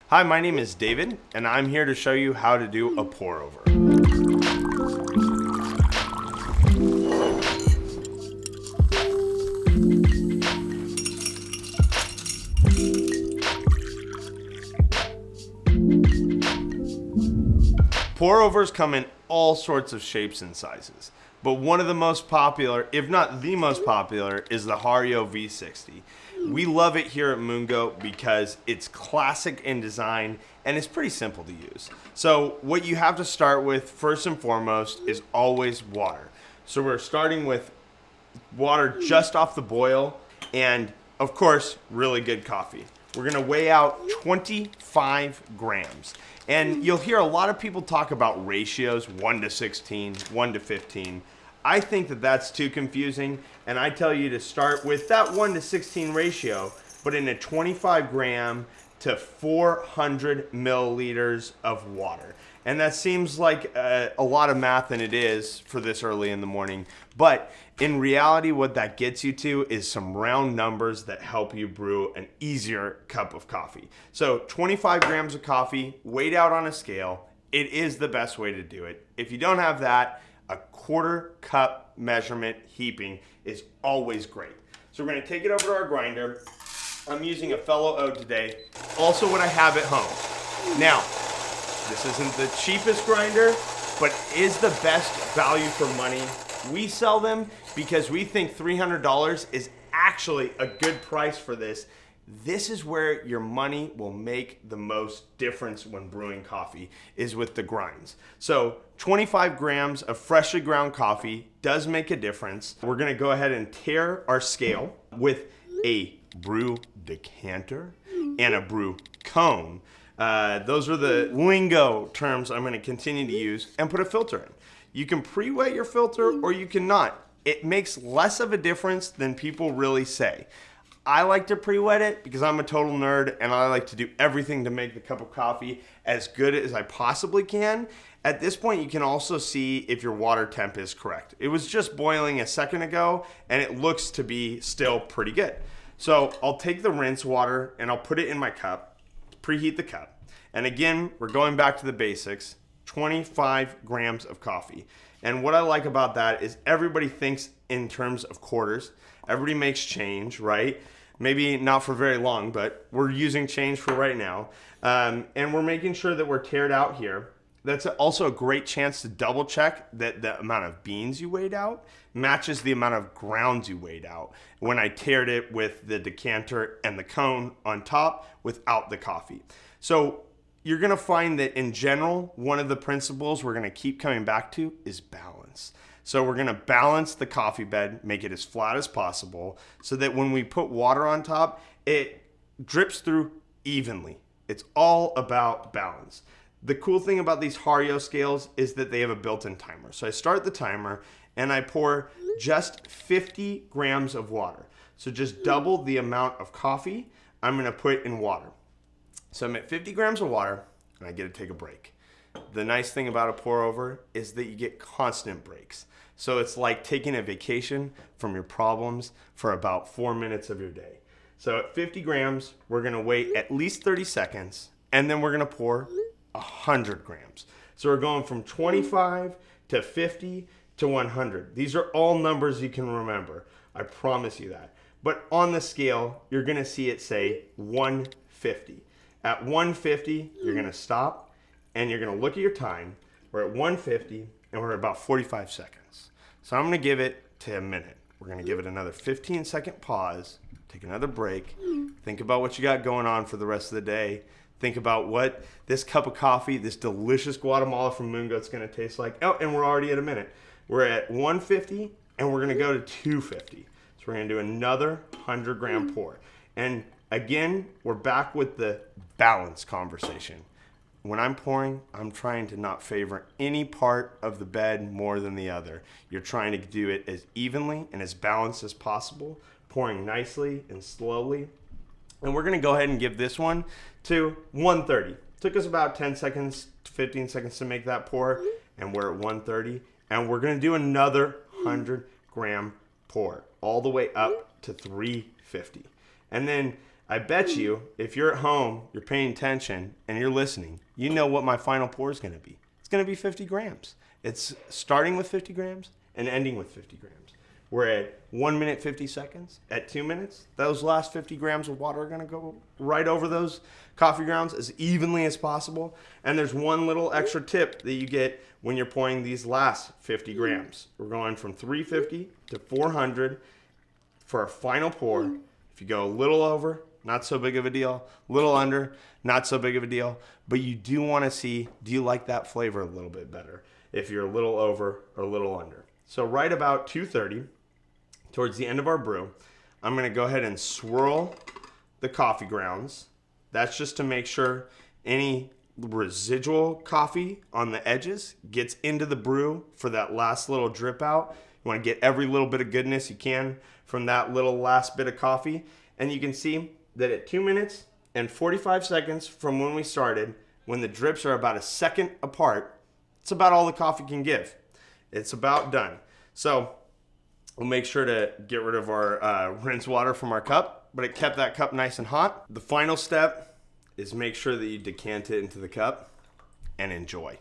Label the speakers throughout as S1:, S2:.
S1: Hi, my name is David, and I'm here to show you how to do a pour over. Pour overs come in all sorts of shapes and sizes, but one of the most popular, if not the most popular, is the Hario V60. We love it here at Mungo because it's classic in design and it's pretty simple to use. So what you have to start with first and foremost is always water. So we're starting with water just off the boil and of course really good coffee. We're gonna weigh out 25 grams. And you'll hear a lot of people talk about ratios, 1 to 16, 1 to 15. I think that that's too confusing, and I tell you to start with that 1 to 16 ratio, but in a 25 gram to 400 milliliters of water. And that seems like a lot of math, and it is for this early in the morning. But in reality, what that gets you to is some round numbers that help you brew an easier cup of coffee. So 25 grams of coffee, weighed out on a scale. It is the best way to do it. If you don't have that, a quarter cup measurement heaping is always great. So we're gonna take it over to our grinder. I'm using a Fellow O today. Also what I have at home. Now, this isn't the cheapest grinder, but is the best value for money. We sell them because we think $300 is actually a good price for this. This is where your money will make the most difference when brewing coffee, is with the grinds. So 25 grams of freshly ground coffee does make a difference. We're gonna go ahead and tare our scale with a brew decanter and a brew cone. Those are the lingo terms I'm gonna continue to use, and put a filter in. You can pre-wet your filter or you cannot. It makes less of a difference than people really say. I like to pre-wet it because I'm a total nerd and I like to do everything to make the cup of coffee as good as I possibly can. At this point, you can also see if your water temp is correct. It was just boiling a second ago and it looks to be still pretty good. So I'll take the rinse water and I'll put it in my cup, preheat the cup. And again, we're going back to the basics, 25 grams of coffee. And what I like about that is everybody thinks in terms of quarters. Everybody makes change, right? Maybe not for very long, but we're using change for right now. And we're making sure that we're tared out here. That's also a great chance to double check that the amount of beans you weighed out matches the amount of grounds you weighed out when I tared it with the decanter and the cone on top without the coffee. So you're gonna find that in general, one of the principles we're gonna keep coming back to is balance. So we're gonna balance the coffee bed, make it as flat as possible, so that when we put water on top, it drips through evenly. It's all about balance. The cool thing about these Hario scales is that they have a built-in timer. So I start the timer and I pour just 50 grams of water. So just double the amount of coffee I'm gonna put in water. So I'm at 50 grams of water and I get to take a break. The nice thing about a pour over is that you get constant breaks. So it's like taking a vacation from your problems for about 4 minutes of your day. So at 50 grams, we're gonna wait at least 30 seconds and then we're gonna pour 100 grams. So we're going from 25 to 50 to 100. These are all numbers you can remember. I promise you that. But on the scale, you're gonna see it say 150. At 150, you're gonna stop and you're gonna look at your time. We're at 150 and we're at about 45 seconds. So I'm gonna give it to a minute. We're gonna give it another 15-second pause, take another break, think about what you got going on for the rest of the day. Think about what this cup of coffee, this delicious Guatemala from Mungo, is gonna taste like. Oh, and we're already at a minute. We're at 150 and we're gonna go to 250. So we're gonna do another 100 gram pour. And again, we're back with the balance conversation. When I'm pouring, I'm trying to not favor any part of the bed more than the other. You're trying to do it as evenly and as balanced as possible, pouring nicely and slowly. And we're gonna go ahead and give this one to 130. Took us about 10 seconds, 15 seconds to make that pour, and we're at 130. And we're gonna do another 100 gram pour, all the way up to 350. And then I bet you, if you're at home, you're paying attention, and you're listening, you know what my final pour is going to be. It's going to be 50 grams. It's starting with 50 grams and ending with 50 grams. We're at 1 minute, 50 seconds. At 2 minutes, those last 50 grams of water are going to go right over those coffee grounds as evenly as possible. And there's one little extra tip that you get when you're pouring these last 50 grams. We're going from 350 to 400 for our final pour. If you go a little over, not so big of a deal. A little under, not so big of a deal. But you do want to see, do you like that flavor a little bit better if you're a little over or a little under? So right about 2:30, towards the end of our brew, I'm going to go ahead and swirl the coffee grounds. That's just to make sure any residual coffee on the edges gets into the brew for that last little drip out. You want to get every little bit of goodness you can from that little last bit of coffee. And you can see that at 2 minutes and 45 seconds from when we started, when the drips are about a second apart, it's about all the coffee can give. It's about done. So we'll make sure to get rid of our rinse water from our cup, but it kept that cup nice and hot. The final step is make sure that you decant it into the cup and enjoy.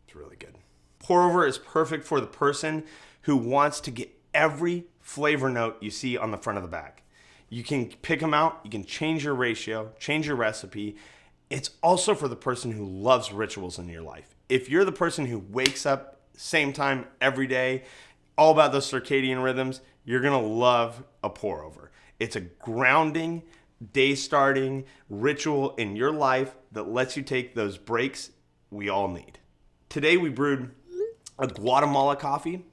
S1: It's really good. Pour over is perfect for the person who wants to get every flavor note you see on the front of the bag. You can pick them out, you can change your ratio, change your recipe. It's also for the person who loves rituals in your life. If you're the person who wakes up same time every day, all about those circadian rhythms, you're gonna love a pour over. It's a grounding, day starting ritual in your life that lets you take those breaks we all need. Today we brewed a Guatemala coffee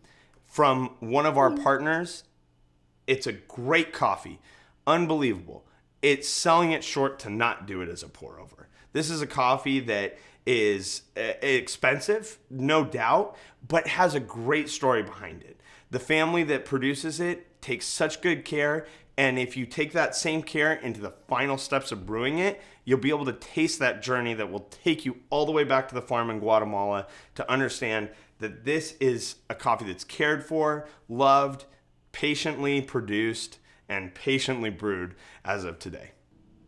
S1: from one of our partners. It's a great coffee, unbelievable. It's selling it short to not do it as a pour over. This is a coffee that is expensive, no doubt, but has a great story behind it. The family that produces it takes such good care, and if you take that same care into the final steps of brewing it, you'll be able to taste that journey that will take you all the way back to the farm in Guatemala to understand that this is a coffee that's cared for, loved, patiently produced, and patiently brewed as of today.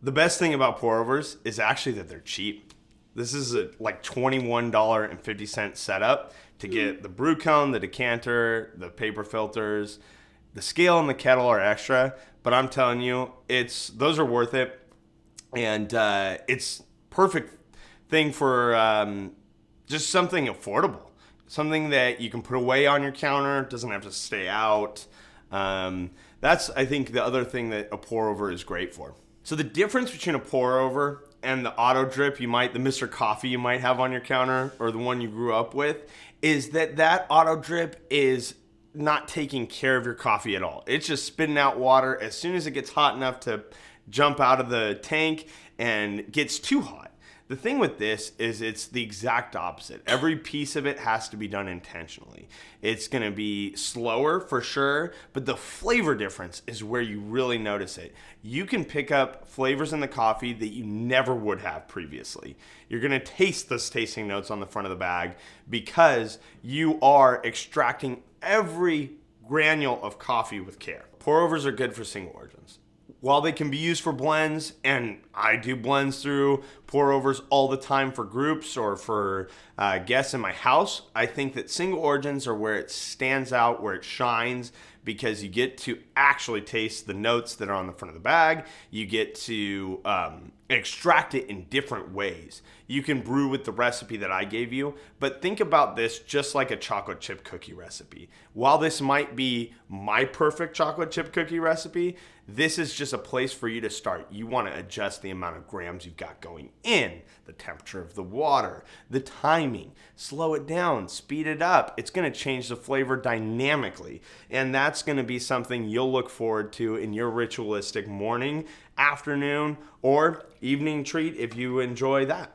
S1: The best thing about pour-overs is actually that they're cheap. This is a like $21.50 setup to get the brew cone, the decanter, the paper filters. The scale and the kettle are extra, but I'm telling you, those are worth it. And it's perfect thing for just something affordable. Something that you can put away on your counter, doesn't have to stay out. That's, I think, the other thing that a pour-over is great for. So the difference between a pour-over and the auto drip the Mr. Coffee you might have on your counter, or the one you grew up with, is that auto drip is not taking care of your coffee at all. It's just spitting out water as soon as it gets hot enough to jump out of the tank and gets too hot. The thing with this is it's the exact opposite. Every piece of it has to be done intentionally. It's going to be slower for sure, but the flavor difference is where you really notice it. You can pick up flavors in the coffee that you never would have previously. You're going to taste those tasting notes on the front of the bag because you are extracting every granule of coffee with care. Pour-overs are good for single origins. While they can be used for blends, and I do blends through pour-overs all the time for groups or for guests in my house, I think that single origins are where it stands out, where it shines, because you get to actually taste the notes that are on the front of the bag. You get to extract it in different ways. You can brew with the recipe that I gave you, but think about this just like a chocolate chip cookie recipe. While this might be my perfect chocolate chip cookie recipe, this is just a place for you to start. You want to adjust the amount of grams you've got going in, the temperature of the water, the timing, slow it down, speed it up. It's going to change the flavor dynamically, and that's going to be something you'll look forward to in your ritualistic morning, afternoon, or evening treat if you enjoy that.